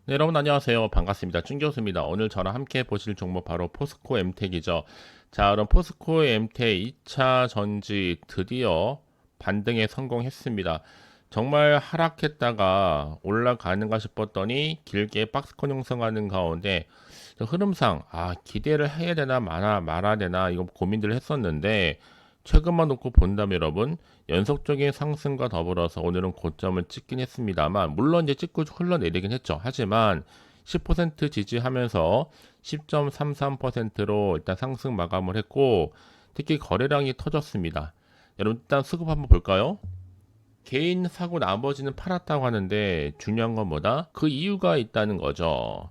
네, 여러분 안녕하세요. 반갑습니다. 준 교수입니다. 오늘 저랑 함께 보실 종목 바로 포스코 엠텍이죠. 자, 그럼 포스코 엠텍 2차 전지 드디어 반등에 성공했습니다. 정말 하락했다가 올라가는가 싶었더니 길게 박스권 형성하는 가운데 흐름상 기대를 해야 되나 말아야 되나 이거 고민들을 했었는데 최근만 놓고 본다면 여러분 연속적인 상승과 더불어서 오늘은 고점을 찍긴 했습니다만 물론 이제 찍고 흘러내리긴 했죠. 하지만 10% 지지하면서 10.33%로 일단 상승 마감을 했고 특히 거래량이 터졌습니다. 여러분 일단 수급 한번 볼까요? 개인 사고 나머지는 팔았다고 하는데 중요한 건 뭐다? 그 이유가 있다는 거죠.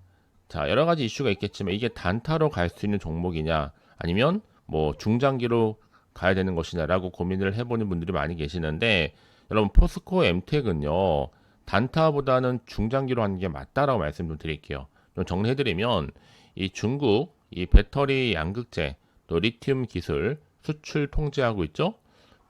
자, 여러 가지 이슈가 있겠지만 이게 단타로 갈 수 있는 종목이냐 아니면 뭐 중장기로 가야 되는 것이냐라고 고민을 해보는 분들이 많이 계시는데 여러분 포스코 엠텍은요 단타보다는 중장기로 하는 게 맞다라고 말씀 좀 드릴게요. 좀 정리해드리면 이 중국 이 배터리 양극재 또 리튬 기술 수출 통제하고 있죠.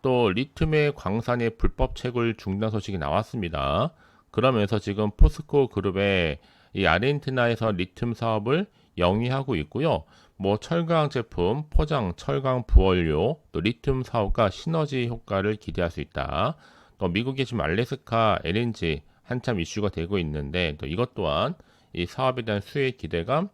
또 리튬의 광산의 불법 채굴 중단 소식이 나왔습니다. 그러면서 지금 포스코 그룹의 이 아르헨티나에서 리튬 사업을 영위하고 있고요. 뭐 철강 제품, 포장, 철강 부원료, 또 리튬 사업과 시너지 효과를 기대할 수 있다. 또 미국의 지금 알래스카 LNG 한참 이슈가 되고 있는데 또 이것 또한 이 사업에 대한 수혜 기대감.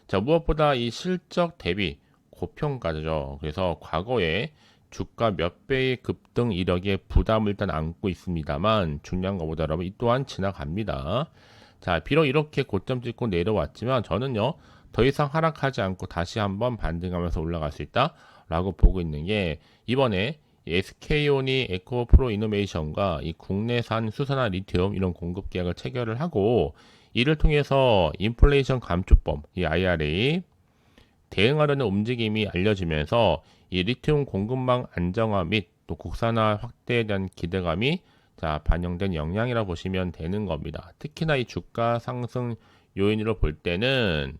자, 무엇보다 이 실적 대비 고평가죠. 그래서 과거에 주가 몇 배의 급등 이력에 부담을 일단 안고 있습니다만 중요한 것보다 여러분 이 또한 지나갑니다. 자, 비록 이렇게 고점 찍고 내려왔지만 저는요 더 이상 하락하지 않고 다시 한번 반등하면서 올라갈 수 있다라고 보고 있는 게 이번에 SK온이 에코프로 이노베이션과 이 국내산 수산화 리튬 이런 공급 계약을 체결을 하고 이를 통해서 인플레이션 감축법 이 IRA 대응하려는 움직임이 알려지면서 이 리튬 공급망 안정화 및 또 국산화 확대에 대한 기대감이 반영된 영향이라 보시면 되는 겁니다. 특히나 이 주가 상승 요인으로 볼 때는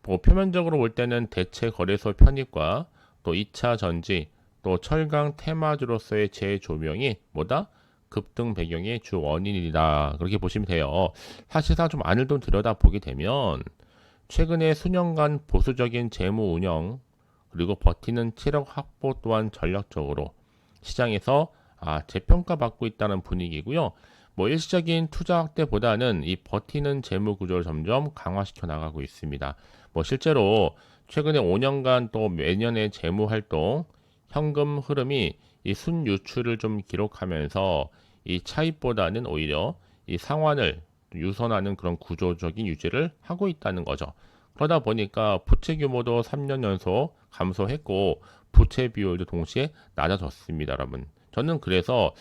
뭐 표면적으로 볼 때는 대체 거래소 편입과 또 2차 전지 또 철강 테마주로서의 재조명이 뭐다? 급등 배경의 주 원인이다. 그렇게 보시면 돼요. 사실상 좀 안을 좀 들여다보게 되면 최근에 수년간 보수적인 재무 운영 그리고 버티는 체력 확보 또한 전략적으로 시장에서 재평가받고 있다는 분위기고요. 뭐 일시적인 투자 확대보다는 이 버티는 재무 구조를 점점 강화시켜 나가고 있습니다. 뭐 실제로 최근에 5년간 또 매년의 재무 활동 현금 흐름이 이 순유출을 좀 기록하면서 이 차입보다는 오히려 이 상환을 유선하는 그런 구조적인 유지를 하고 있다는 거죠. 그러다 보니까 부채 규모도 3년 연속 감소했고 부채 비율도 동시에 낮아졌습니다, 여러분. 저는 그래서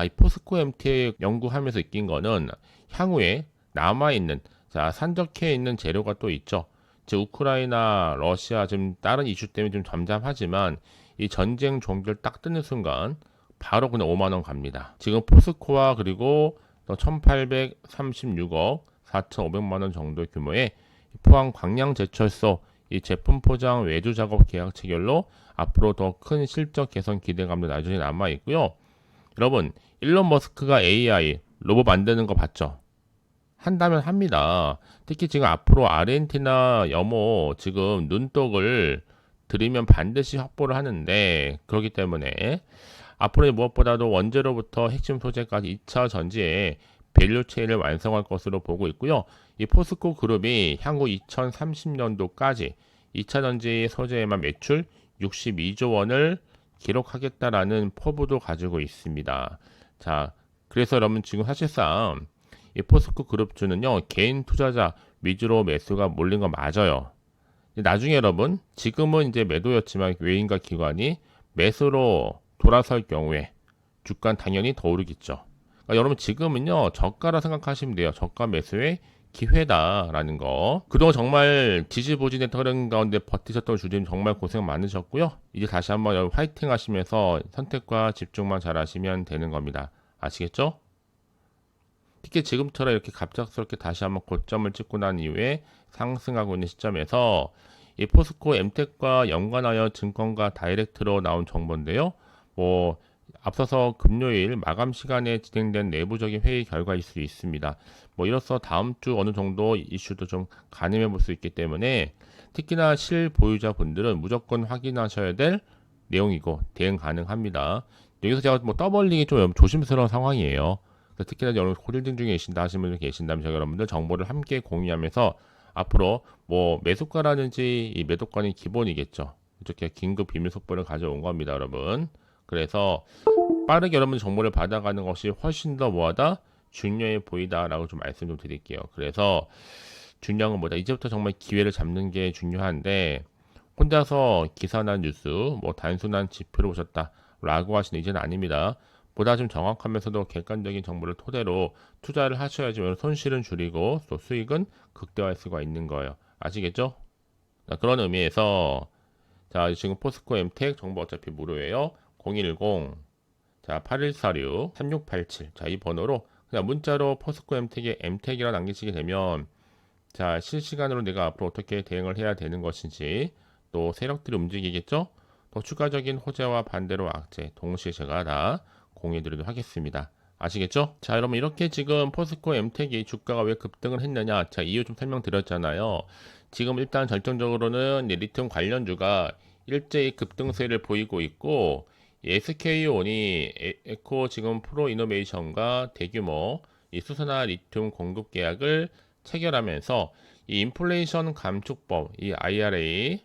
이 포스코 MT 연구하면서 느낀 거는 향후에 남아있는 산적해 있는 재료가 또 있죠. 즉 우크라이나, 러시아 지금 다른 이슈 때문에 좀 잠잠하지만 이 전쟁 종결 딱 뜨는 순간 바로 그냥 5만 원 갑니다. 지금 포스코와 그리고 또 1,836억 4,500만 원 정도 규모의 포항 광양제철소 이 제품 포장 외주 작업 계약 체결로 앞으로 더 큰 실적 개선 기대감도 나중에 남아 있고요. 여러분, 일론 머스크가 AI 로봇 만드는 거 봤죠? 한다면 합니다. 특히 지금 앞으로 아르헨티나 염호 지금 눈독을 들이면 반드시 확보를 하는데 그렇기 때문에 앞으로 무엇보다도 원재료부터 핵심 소재까지 2차 전지에 밸류 체인을 완성할 것으로 보고 있고요. 이 포스코 그룹이 향후 2030년도까지 2차 전지 소재에만 매출 62조 원을 기록하겠다라는 포부도 가지고 있습니다. 자, 그래서 여러분 지금 사실상 이 포스코 그룹주는요 개인 투자자 위주로 매수가 몰린 거 맞아요. 나중에 여러분 지금은 이제 매도였지만 외인과 기관이 매수로 돌아설 경우에 주가는 당연히 더 오르겠죠. 그러니까 여러분 지금은요 저가라 생각하시면 돼요. 저가 매수의 기회다라는 거. 그동안 정말 지지부진했던 흐름 가운데 버티셨던 주주님 정말 고생 많으셨고요. 이제 다시 한번 여러분 화이팅 하시면서 선택과 집중만 잘 하시면 되는 겁니다. 아시겠죠? 특히 지금처럼 이렇게 갑작스럽게 다시 한번 고점을 찍고 난 이후에 상승하고 있는 시점에서 이 포스코 엠텍과 연관하여 증권가 다이렉트로 나온 정보인데요. 뭐 앞서서 금요일 마감 시간에 진행된 내부적인 회의 결과일 수 있습니다. 뭐 이로써 다음 주 어느 정도 이슈도 좀 가늠해 볼 수 있기 때문에 특히나 실보유자분들은 무조건 확인하셔야 될 내용이고 대응 가능합니다. 여기서 제가 뭐 떠벌리기 좀 조심스러운 상황이에요. 특히나 여러분 홀딩 중에 계신다 하시는 분들 계신다면 제가 여러분들 정보를 함께 공유하면서 앞으로 뭐 매수가라든지 이 매도권이 기본이겠죠. 이렇게 긴급 비밀 속보를 가져온 겁니다, 여러분. 그래서 빠르게 여러분 정보를 받아가는 것이 훨씬 더 뭐하다 중요해 보이다라고 좀 말씀 좀 드릴게요. 그래서 중요한 건 뭐다 이제부터 정말 기회를 잡는 게 중요한데 혼자서 기사나 뉴스 뭐 단순한 지표를 보셨다라고 하시는 이제는 아닙니다. 보다 좀 정확하면서도 객관적인 정보를 토대로 투자를 하셔야지만 손실은 줄이고 또 수익은 극대화할 수가 있는 거예요. 아시겠죠? 자, 그런 의미에서 자 지금 포스코 엠텍 정보 어차피 무료예요. 010 자 8146 3687 자 이 번호로 그냥 문자로 포스코 엠텍에 엠텍이라 남기시게 되면 자 실시간으로 내가 앞으로 어떻게 대응을 해야 되는 것인지 또 세력들이 움직이겠죠? 또 추가적인 호재와 반대로 악재 동시에 제가 다 공유해드리도록 하겠습니다. 아시겠죠? 자 여러분 이렇게 지금 포스코 엠텍이 주가가 왜 급등을 했느냐 자 이유 좀 설명드렸잖아요. 지금 일단 결정적으로는 리튬 관련주가 일제히 급등세를 보이고 있고 SK온이 에코 지금 프로 이노베이션과 대규모 이 수소나 리튬 공급 계약을 체결하면서 이 인플레이션 감축법 이 IRA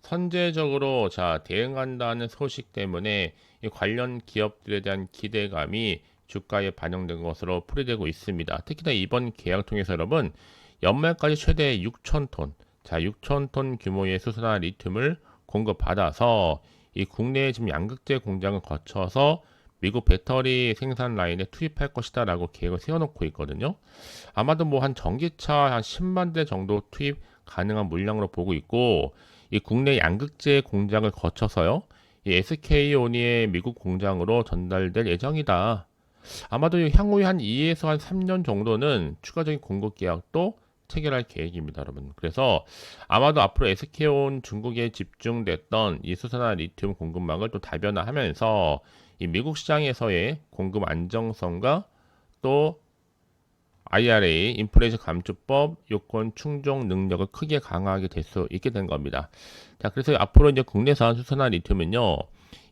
선제적으로 자 대응한다는 소식 때문에 이 관련 기업들에 대한 기대감이 주가에 반영된 것으로 풀이되고 있습니다. 특히나 이번 계약 통해서 여러분 연말까지 최대 6,000톤 자 6,000톤 규모의 수소나 리튬을 공급받아서 이 국내에 지금 양극재 공장을 거쳐서 미국 배터리 생산 라인에 투입할 것이다라고 계획을 세워놓고 있거든요. 아마도 뭐 한 전기차 한 10만 대 정도 투입 가능한 물량으로 보고 있고 이 국내 양극재 공장을 거쳐서요. 이 SK온이의 미국 공장으로 전달될 예정이다. 아마도 향후에 한 2에서 한 3년 정도는 추가적인 공급 계약도 체결할 계획입니다, 여러분. 그래서 아마도 앞으로 SK온 중국에 집중됐던 이 수소나 리튬 공급망을 또 다변화하면서 이 미국 시장에서의 공급 안정성과 또 IRA 인플레이션 감축법 요건 충족 능력을 크게 강화하게 될 수 있게 된 겁니다. 자, 그래서 앞으로 이제 국내산 수소나 리튬은요,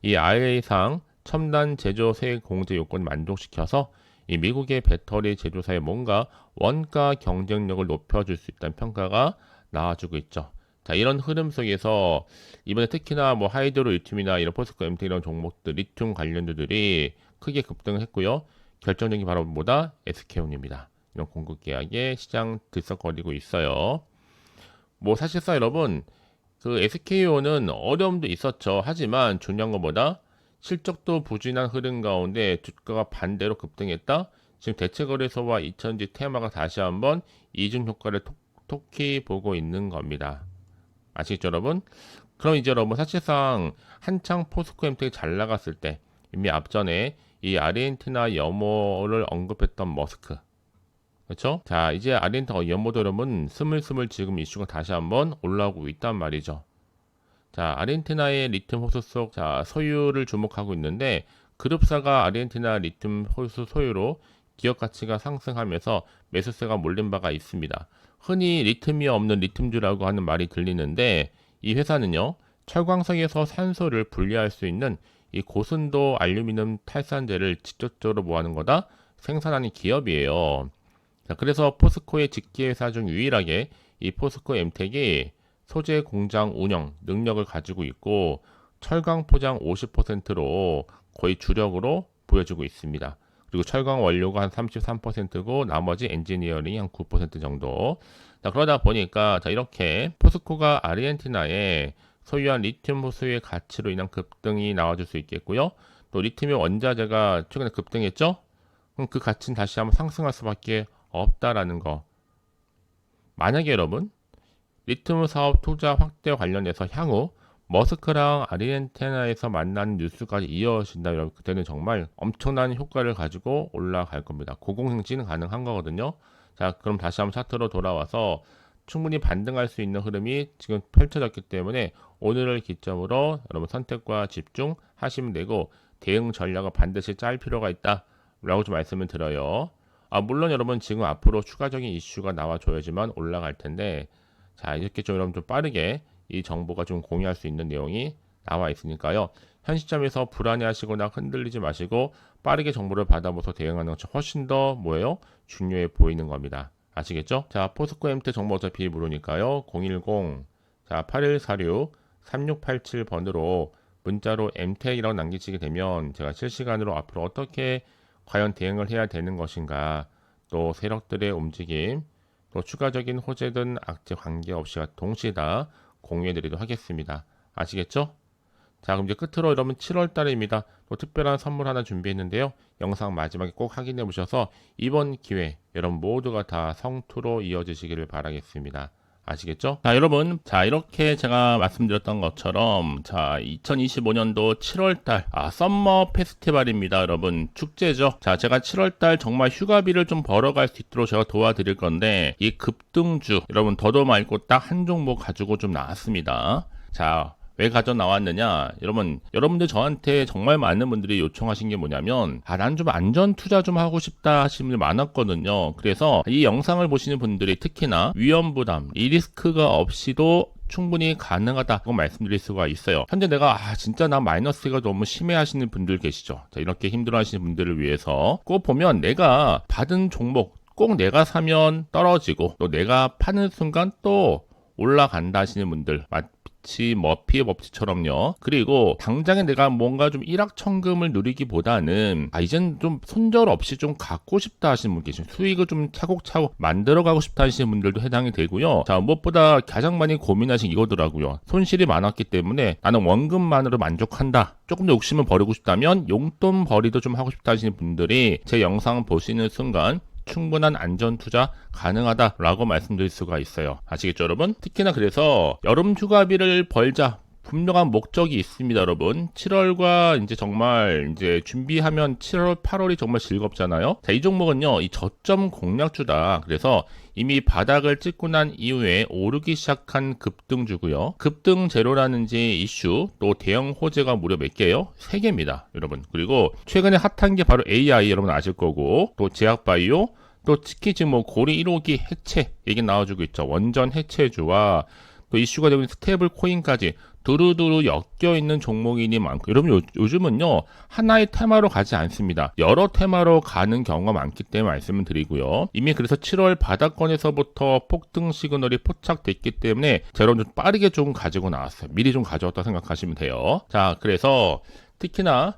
이 IRA상 첨단 제조세 공제 요건을 만족시켜서 이 미국의 배터리 제조사에 뭔가 원가 경쟁력을 높여줄 수 있다는 평가가 나와주고 있죠. 자, 이런 흐름 속에서 이번에 특히나 뭐 하이드로 리튬이나 이런 포스코 엠텍 이런 종목들 리튬 관련주들이 크게 급등을 했고요. 결정적인 바로 뭐다? SK온입니다. 이런 공급 계약에 시장 들썩거리고 있어요. 뭐 사실상 여러분 그 SK온은 어려움도 있었죠. 하지만 중요한 것보다 실적도 부진한 흐름 가운데 주가가 반대로 급등했다. 지금 대체거래소와 이천지 테마가 다시 한번 이중 효과를 톡톡히 보고 있는 겁니다. 아시겠죠, 여러분? 그럼 이제 여러분 사실상 한창 포스코 엠텍이 잘 나갔을 때 이미 앞전에 이 아르헨티나 염호를 언급했던 머스크 그렇죠? 자 이제 아르헨티나 염호도 여러분 스물스물 지금 이슈가 다시 한번 올라오고 있단 말이죠. 자 아르헨티나의 리튬 호수 속 자 소유를 주목하고 있는데 그룹사가 아르헨티나 리튬 호수 소유로 기업 가치가 상승하면서 매수세가 몰린 바가 있습니다. 흔히 리튬이 없는 리튬주라고 하는 말이 들리는데 이 회사는요 철광석에서 산소를 분리할 수 있는 이 고순도 알루미늄 탈산제를 직접적으로 뭐하는 거다 생산하는 기업이에요. 자, 그래서 포스코의 직계회사 중 유일하게 이 포스코 엠텍이 소재 공장 운영 능력을 가지고 있고 철강 포장 50%로 거의 주력으로 보여주고 있습니다. 그리고 철강 원료가 한 33%고 나머지 엔지니어링이 한 9% 정도. 자, 그러다 보니까 자, 이렇게 포스코가 아르헨티나에 소유한 리튬 호수의 가치로 인한 급등이 나와줄 수 있겠고요. 또 리튬의 원자재가 최근에 급등했죠? 그럼 그 가치는 다시 한번 상승할 수밖에 없다라는 거. 만약에 여러분 리튬 사업 투자 확대 관련해서 향후 머스크랑 아르헨티나에서 만나는 뉴스까지 이어진다 여러분 그때는 정말 엄청난 효과를 가지고 올라갈 겁니다. 고공행진은 가능한 거거든요. 자 그럼 다시 한번 차트로 돌아와서 충분히 반등할 수 있는 흐름이 지금 펼쳐졌기 때문에 오늘을 기점으로 여러분 선택과 집중하시면 되고 대응 전략을 반드시 짤 필요가 있다 라고 좀 말씀을 드려요. 물론 여러분 지금 앞으로 추가적인 이슈가 나와줘야지만 올라갈 텐데, 자 이렇게 좀 여러분 좀 빠르게 이 정보가 좀 공유할 수 있는 내용이 나와 있으니까요. 현 시점에서 불안해하시거나 흔들리지 마시고 빠르게 정보를 받아보서 대응하는 것이 훨씬 더 뭐예요? 중요해 보이는 겁니다. 아시겠죠? 자, 포스코 엠텍 정보 어차피 모르니까요. 010 자 8146-3687번으로 문자로 엠텍이라고 남기시게 되면 제가 실시간으로 앞으로 어떻게 과연 대응을 해야 되는 것인가, 또 세력들의 움직임, 또 추가적인 호재든 악재 관계없이 동시에 다 공유해드리도록 하겠습니다. 아시겠죠? 자, 그럼 이제 끝으로 여러분 7월 달입니다. 또 특별한 선물 하나 준비했는데요. 영상 마지막에 꼭 확인해 보셔서 이번 기회 여러분 모두가 다 성투로 이어지시기를 바라겠습니다. 아시겠죠? 자, 여러분, 자 이렇게 제가 말씀드렸던 것처럼 자 2025년도 7월달 썸머 페스티벌입니다. 여러분 축제죠. 자, 제가 7월달 정말 휴가비를 좀 벌어갈 수 있도록 제가 도와드릴 건데, 이 급등주 여러분 더도 말고 딱 한 종목 가지고 좀 나왔습니다. 자, 왜 가져 나왔느냐? 여러분들 저한테 정말 많은 분들이 요청하신 게 뭐냐면, 난 좀 안전 투자 좀 하고 싶다 하시는 분들이 많았거든요. 그래서 이 영상을 보시는 분들이 특히나 위험 부담, 이 리스크가 없이도 충분히 가능하다고 말씀드릴 수가 있어요. 현재 내가 진짜 나 마이너스가 너무 심해 하시는 분들 계시죠. 자, 이렇게 힘들어 하시는 분들을 위해서 꼭 보면 내가 받은 종목 꼭 내가 사면 떨어지고 또 내가 파는 순간 또 올라간다 하시는 분들, 머피의 법칙처럼요. 그리고 당장에 내가 뭔가 좀 일확천금을 누리기보다는 이젠 좀 손절 없이 좀 갖고 싶다 하시는 분 계시죠. 수익을 좀 차곡차곡 만들어가고 싶다 하시는 분들도 해당이 되고요. 자, 무엇보다 가장 많이 고민하신 이거더라고요. 손실이 많았기 때문에 나는 원금만으로 만족한다. 조금 더 욕심을 버리고 싶다면 용돈 벌이도 좀 하고 싶다 하시는 분들이 제 영상 보시는 순간 충분한 안전 투자 가능하다라고 말씀드릴 수가 있어요. 아시겠죠, 여러분? 특히나 그래서 여름 휴가비를 벌자 분명한 목적이 있습니다, 여러분. 7월과 이제 정말 이제 준비하면 7월, 8월이 정말 즐겁잖아요. 자, 이 종목은요, 이 저점 공략주다. 그래서 이미 바닥을 찍고 난 이후에 오르기 시작한 급등주고요. 급등 제로라는지 이슈, 또 대형 호재가 무려 몇 개요? 3개입니다, 여러분. 그리고 최근에 핫한 게 바로 AI 여러분 아실 거고, 또 제약바이오, 또 특히 지금 고리 1호기 해체 얘기 나와주고 있죠. 원전 해체주와 또 이슈가 되고 있는 스테이블 코인까지 두루두루 엮여있는 종목이니 많고, 여러분 요즘은요 하나의 테마로 가지 않습니다. 여러 테마로 가는 경우가 많기 때문에 말씀을 드리고요. 이미 그래서 7월 바닥권에서부터 폭등 시그널이 포착됐기 때문에 제가 좀 빠르게 좀 가지고 나왔어요. 미리 좀 가져왔다 생각하시면 돼요. 자, 그래서 특히나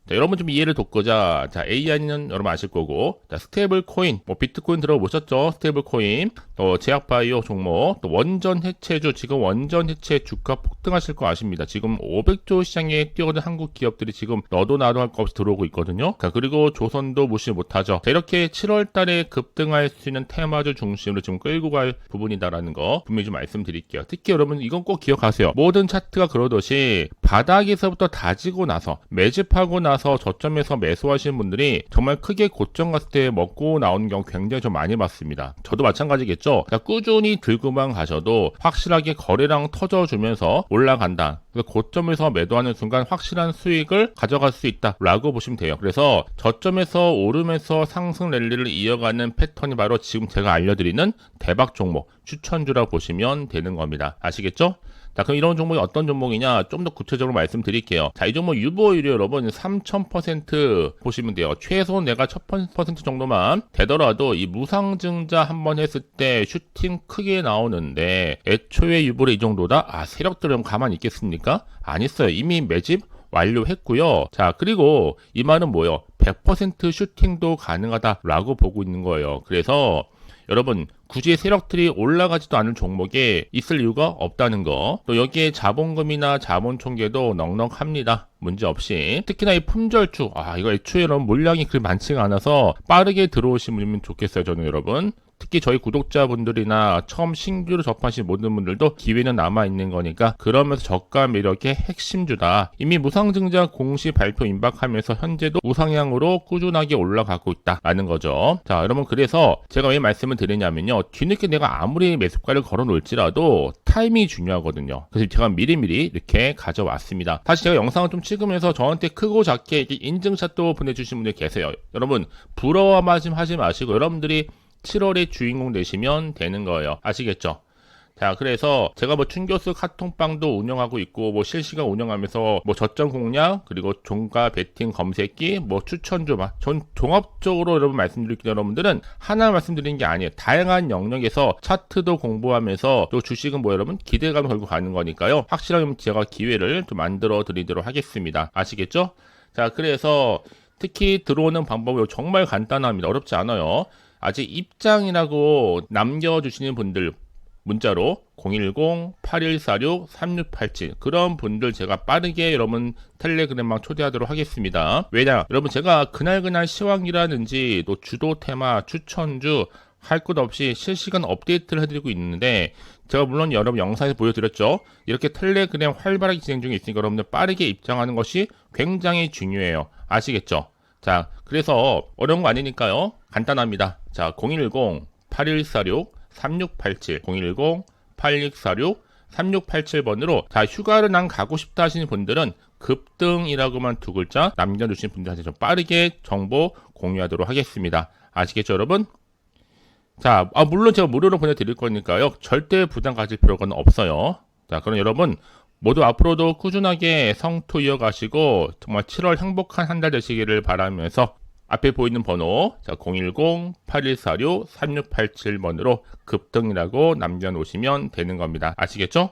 자, 여러분 좀 이해를 돕고자, 자, AI는 여러분 아실 거고, 자, 스테이블 코인, 비트코인 들어보셨죠? 스테이블 코인, 또 제약바이오 종목, 또 원전 해체주, 지금 원전 해체 주가 폭등하실 거 아십니다. 지금 500조 시장에 뛰어든 한국 기업들이 지금 너도 나도 할 거 없이 들어오고 있거든요. 자, 그리고 조선도 무시 못하죠. 자, 이렇게 7월 달에 급등할 수 있는 테마주 중심으로 지금 끌고 갈 부분이다라는 거 분명히 좀 말씀드릴게요. 특히 여러분 이건 꼭 기억하세요. 모든 차트가 그러듯이 바닥에서부터 다지고 나서 매집하고 나서 저점에서 매수하시는 분들이 정말 크게 고점 갔을 때 먹고 나오는 경우 굉장히 좀 많이 봤습니다. 저도 마찬가지겠죠. 그러니까 꾸준히 들고만 가셔도 확실하게 거래량 터져주면서 올라간다. 그래서 고점에서 매도하는 순간 확실한 수익을 가져갈 수 있다라고 보시면 돼요. 그래서 저점에서 오르면서 상승 랠리를 이어가는 패턴이 바로 지금 제가 알려드리는 대박 종목 추천주라고 보시면 되는 겁니다. 아시겠죠? 자, 그럼 이런 종목이 어떤 종목이냐 좀 더 구체적으로 말씀드릴게요. 자, 이 종목 유보율이 여러분 3000% 보시면 돼요. 최소 내가 1000% 정도만 되더라도 이 무상증자 한번 했을 때 슈팅 크게 나오는데 애초에 유보율이 이 정도다? 세력들은 가만히 있겠습니까? 안 있어요. 이미 매집 완료했고요. 자, 그리고 이 말은 뭐예요? 100% 슈팅도 가능하다라고 보고 있는 거예요. 그래서 여러분 굳이 세력들이 올라가지도 않을 종목에 있을 이유가 없다는 거. 또 여기에 자본금이나 자본총계도 넉넉합니다. 문제없이. 특히나 이 품절주 이거 애초에 여러분 물량이 그리 많지가 않아서 빠르게 들어오시면 좋겠어요. 저는 여러분 특히 저희 구독자분들이나 처음 신규로 접하신 모든 분들도 기회는 남아있는 거니까 그러면서 저가 매력의 핵심주다. 이미 무상증자 공시 발표 임박하면서 현재도 우상향으로 꾸준하게 올라가고 있다라는 거죠. 자, 여러분 그래서 제가 왜 말씀을 드리냐면요. 뒤늦게 내가 아무리 매수가를 걸어 놓을지라도 타이밍이 중요하거든요. 그래서 제가 미리미리 이렇게 가져왔습니다. 다시 제가 영상을 좀 찍으면서 저한테 크고 작게 이렇게 인증샷도 보내주신 분들 계세요. 여러분 부러워하지 마시고 여러분들이 7월의 주인공 되시면 되는 거예요. 아시겠죠? 자, 그래서 제가 뭐 춘교수 카톡방도 운영하고 있고 뭐 실시간 운영하면서 뭐 저점 공략 그리고 종가 베팅 검색기 뭐 추천주 전 종합적으로 여러분 말씀드릴게요. 여러분들은 하나 말씀드리는 게 아니에요. 다양한 영역에서 차트도 공부하면서 또 주식은 뭐 여러분 기대감 걸고 가는 거니까요. 확실하게 제가 기회를 좀 만들어 드리도록 하겠습니다. 아시겠죠? 자, 그래서 특히 들어오는 방법이 정말 간단합니다. 어렵지 않아요. 아직 입장이라고 남겨주시는 분들 문자로 010-8146-3687 그런 분들 제가 빠르게 여러분 텔레그램방 초대하도록 하겠습니다. 왜냐? 여러분 제가 그날 시황이라든지 또 주도 테마, 추천주 할 것 없이 실시간 업데이트를 해드리고 있는데 제가 물론 여러분 영상에서 보여드렸죠. 이렇게 텔레그램 활발하게 진행 중에 있으니까 여러분들 빠르게 입장하는 것이 굉장히 중요해요. 아시겠죠? 자, 그래서 어려운 거 아니니까요. 간단합니다. 자, 010-8146-3687 010-8646-3687번으로 자, 휴가를 난 가고 싶다 하시는 분들은 급등이라고만 두 글자 남겨주신 분들한테 좀 빠르게 정보 공유하도록 하겠습니다. 아시겠죠, 여러분? 자, 물론 제가 무료로 보내드릴 거니까요. 절대 부담 가질 필요가 없어요. 자, 그럼 여러분 모두 앞으로도 꾸준하게 성투 이어가시고 정말 7월 행복한 한 달 되시기를 바라면서 앞에 보이는 번호 010-8146-3687번으로 급등이라고 남겨놓으시면 되는 겁니다. 아시겠죠?